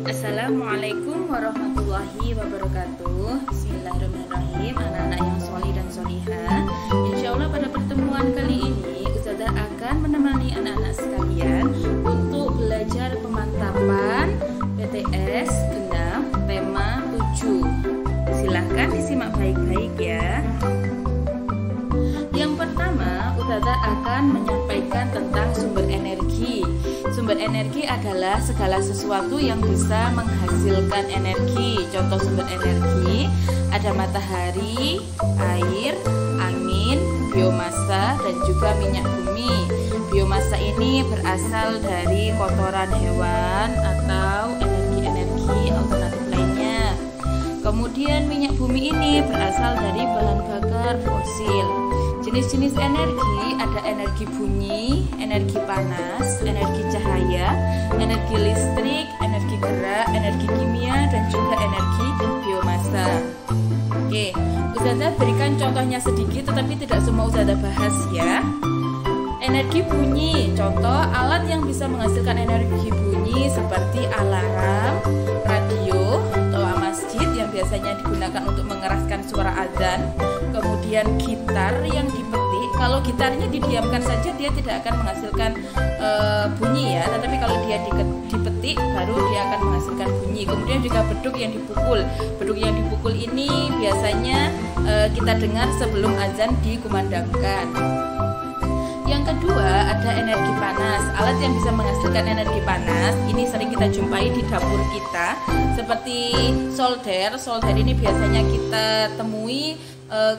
Assalamualaikum warahmatullahi wabarakatuh. Bismillahirrahmanirrahim. Anak-anak yang solih dan solihah, insya Allah pada pertemuan kali ini Ustazah akan menemani anak-anak sekalian untuk belajar pemantapan PTS genap tema 7. Silahkan disimak baik-baik ya. Yang pertama, Ustazah akan menyampaikan tentang sumber energi. Sumber energi adalah segala sesuatu yang bisa menghasilkan energi. Contoh sumber energi ada matahari, air, angin, biomasa, dan juga minyak bumi. Biomasa ini berasal dari kotoran hewan atau energi-energi alternatif lainnya. Kemudian minyak bumi ini berasal dari bahan bakar fosil. Jenis-jenis energi ada energi bunyi, energi panas, energi cahaya, energi listrik, energi gerak, energi kimia, dan juga energi biomasa. Oke, Ustazah berikan contohnya sedikit tetapi tidak semua Ustazah bahas ya. Energi bunyi, contoh alat yang bisa menghasilkan energi bunyi seperti alarm, radio, toa masjid yang biasanya digunakan untuk mengeraskan suara azan. Kemudian gitar yang dipetik, kalau gitarnya didiamkan saja dia tidak akan menghasilkan bunyi ya, tetapi kalau dia dipetik baru dia akan menghasilkan bunyi. Kemudian juga beduk yang dipukul. Beduk yang dipukul ini biasanya kita dengar sebelum azan dikumandangkan. Yang kedua ada energi panas. Alat yang bisa menghasilkan energi panas ini sering kita jumpai di dapur kita, seperti solder. Solder ini biasanya kita temui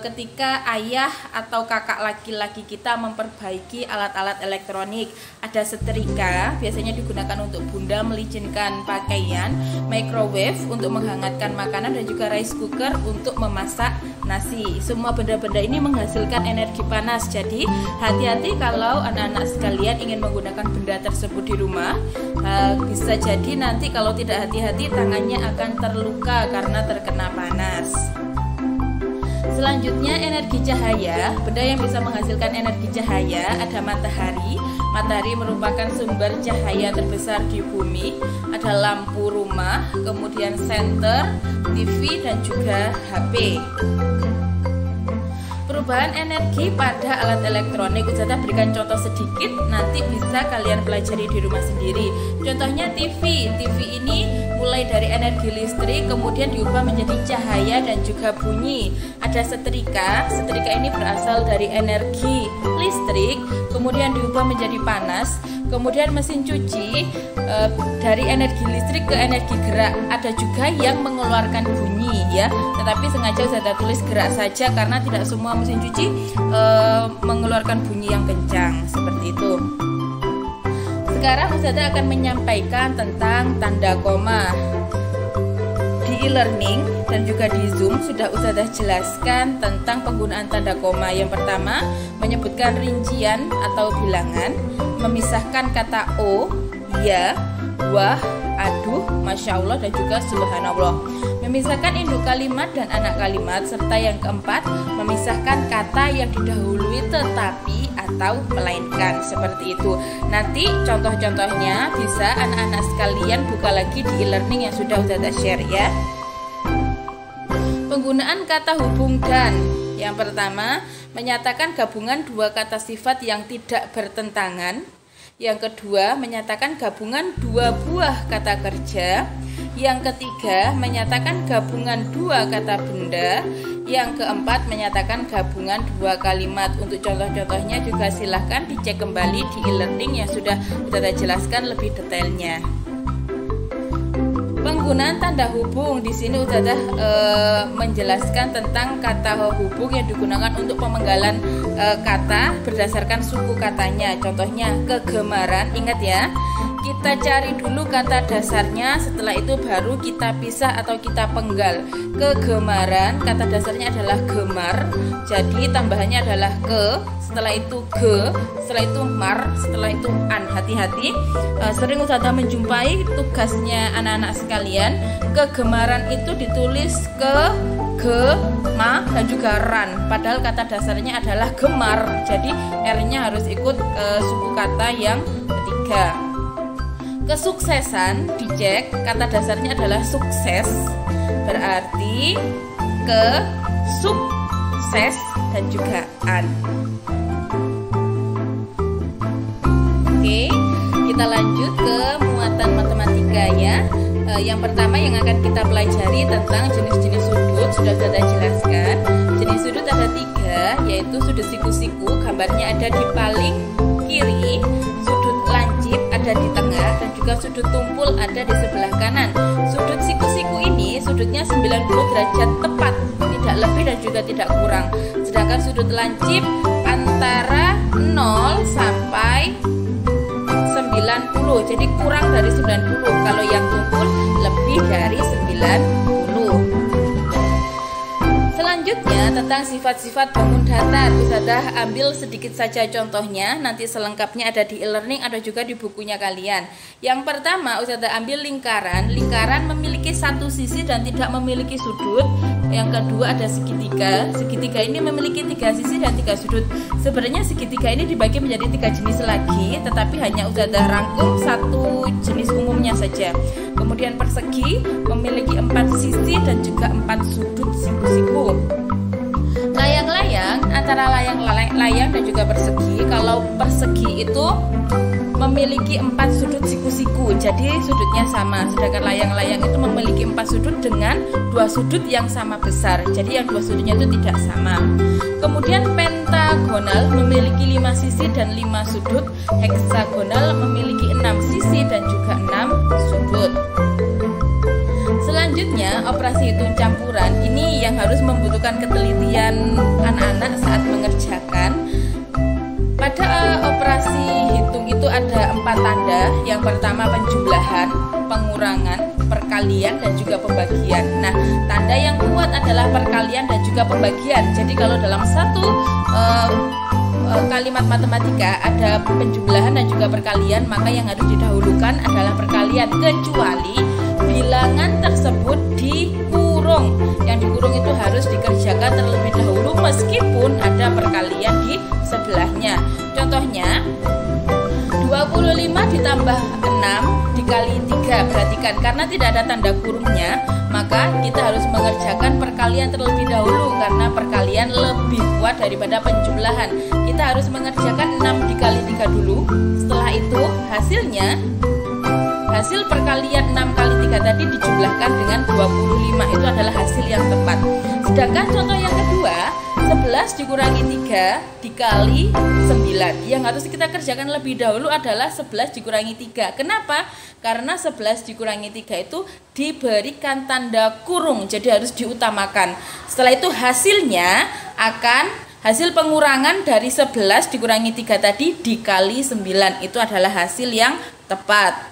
ketika ayah atau kakak laki-laki kita memperbaiki alat-alat elektronik. Ada setrika, biasanya digunakan untuk bunda melicinkan pakaian, microwave untuk menghangatkan makanan, dan juga rice cooker untuk memasak nasi. Semua benda-benda ini menghasilkan energi panas. Jadi hati-hati kalau anak-anak sekalian ingin menggunakan benda tersebut di rumah. Bisa jadi nanti kalau tidak hati-hati tangannya akan terluka karena terkena panas. Selanjutnya energi cahaya. Benda yang bisa menghasilkan energi cahaya ada matahari. Matahari merupakan sumber cahaya terbesar di bumi. Ada lampu rumah, kemudian senter, TV, dan juga HP. Perubahan energi pada alat elektronik, Ustazah berikan contoh sedikit, nanti bisa kalian pelajari di rumah sendiri. Contohnya TV. TV ini mulai dari energi listrik, kemudian diubah menjadi cahaya dan juga bunyi. Ada setrika. Setrika ini berasal dari energi listrik, kemudian diubah menjadi panas. Kemudian mesin cuci dari energi listrik ke energi gerak. Ada juga yang mengeluarkan bunyi ya, tetapi sengaja saya tulis gerak saja karena tidak semua mesin cuci mengeluarkan bunyi yang kencang seperti itu. Sekarang Ustazah akan menyampaikan tentang tanda koma. Di e-learning dan juga di Zoom sudah Ustazah jelaskan tentang penggunaan tanda koma. Yang pertama, menyebutkan rincian atau bilangan, memisahkan kata o, ya, wah, aduh, masya Allah, dan juga subhanallah. Memisahkan induk kalimat dan anak kalimat, serta yang keempat, memisahkan kata yang didahului tetapi atau melainkan, seperti itu. Nanti contoh-contohnya bisa anak-anak sekalian buka lagi di e-learning yang sudah Ustazah share ya. Penggunaan kata hubung dan. Yang pertama, menyatakan gabungan dua kata sifat yang tidak bertentangan. Yang kedua, menyatakan gabungan dua buah kata kerja. Yang ketiga, menyatakan gabungan dua kata benda. Yang keempat, menyatakan gabungan dua kalimat. Untuk contoh-contohnya juga silahkan dicek kembali di e-learning yang sudah Ustazah jelaskan lebih detailnya. Penggunaan tanda hubung di sini Ustazah menjelaskan tentang kata hubung yang digunakan untuk pemenggalan kata berdasarkan suku katanya. Contohnya kegemaran, ingat ya. Kita cari dulu kata dasarnya, setelah itu baru kita pisah atau kita penggal. Kegemaran, kata dasarnya adalah gemar, jadi tambahannya adalah ke, setelah itu ge, setelah itu mar, setelah itu an. Hati-hati, sering Ustazah menjumpai tugasnya anak-anak sekalian, kegemaran itu ditulis ma dan juga ran, padahal kata dasarnya adalah gemar, jadi R-nya harus ikut suku kata yang ketiga. Kesuksesan dicek, kata dasarnya adalah sukses, berarti ke, sukses, dan juga an. Oke, kita lanjut ke muatan matematika ya. Yang pertama yang akan kita pelajari tentang jenis-jenis sudut, sudah saya jelaskan. Jenis sudut ada 3, yaitu sudut siku-siku, gambarnya ada di paling kiri, sudut lancip ada di tengah, dan juga sudut tumpul ada di sebelah kanan. Sudut siku-siku ini sudutnya 90 derajat tepat, tidak lebih dan juga tidak kurang. Sedangkan sudut lancip antara 0 sampai 90, jadi kurang dari 90. Kalau yang tumpul lebih dari 90. Selanjutnya tentang sifat-sifat bangun datar, Ustazah ambil sedikit saja contohnya, nanti selengkapnya ada di e-learning, ada juga di bukunya kalian. Yang pertama Ustazah ambil lingkaran. Lingkaran memiliki satu sisi dan tidak memiliki sudut. Yang kedua ada segitiga. Segitiga ini memiliki 3 sisi dan 3 sudut. Sebenarnya segitiga ini dibagi menjadi 3 jenis lagi, tetapi hanya Ustazah rangkum satu jenis umumnya saja. Kemudian persegi memiliki 4 sisi dan juga 4 sudut siku-siku. Layang-layang antara layang dan juga persegi. Kalau persegi itu memiliki 4 sudut siku-siku, jadi sudutnya sama. Sedangkan layang-layang itu memiliki 4 sudut dengan 2 sudut yang sama besar, jadi yang 2 sudutnya itu tidak sama. Kemudian pentagonal memiliki 5 sisi dan 5 sudut. Heksagonal memiliki 6 sisi dan juga 6 sudut. Selanjutnya operasi hitung campuran, ini yang harus membutuhkan ketelitian anak-anak saat mengerjakan. Pada operasi hitung itu ada 4 tanda. Yang pertama penjumlahan, pengurangan, perkalian, dan juga pembagian. Nah, tanda yang kuat adalah perkalian dan juga pembagian. Jadi kalau dalam satu kalimat matematika ada penjumlahan dan juga perkalian, maka yang harus didahulukan adalah perkalian, kecuali bilangan tersebut dikurung. Yang dikurung itu harus dikerjakan terlebih dahulu meskipun ada perkalian di sebelahnya. Contohnya 25 ditambah 6 dikali 3. Perhatikan, karena tidak ada tanda kurungnya, maka kita harus mengerjakan perkalian terlebih dahulu karena perkalian lebih kuat daripada penjumlahan. Kita harus mengerjakan 6 dikali 3 dulu. Setelah itu hasil perkalian 6 kali 3 tadi dijumlahkan dengan 25. Itu adalah hasil yang tepat. Sedangkan contoh yang kedua, 11 dikurangi 3 dikali 9. Yang harus kita kerjakan lebih dahulu adalah 11 dikurangi 3. Kenapa? Karena 11 dikurangi 3 itu diberikan tanda kurung, jadi harus diutamakan. Setelah itu hasilnya akan hasil pengurangan dari 11 dikurangi 3 tadi dikali 9. Itu adalah hasil yang tepat.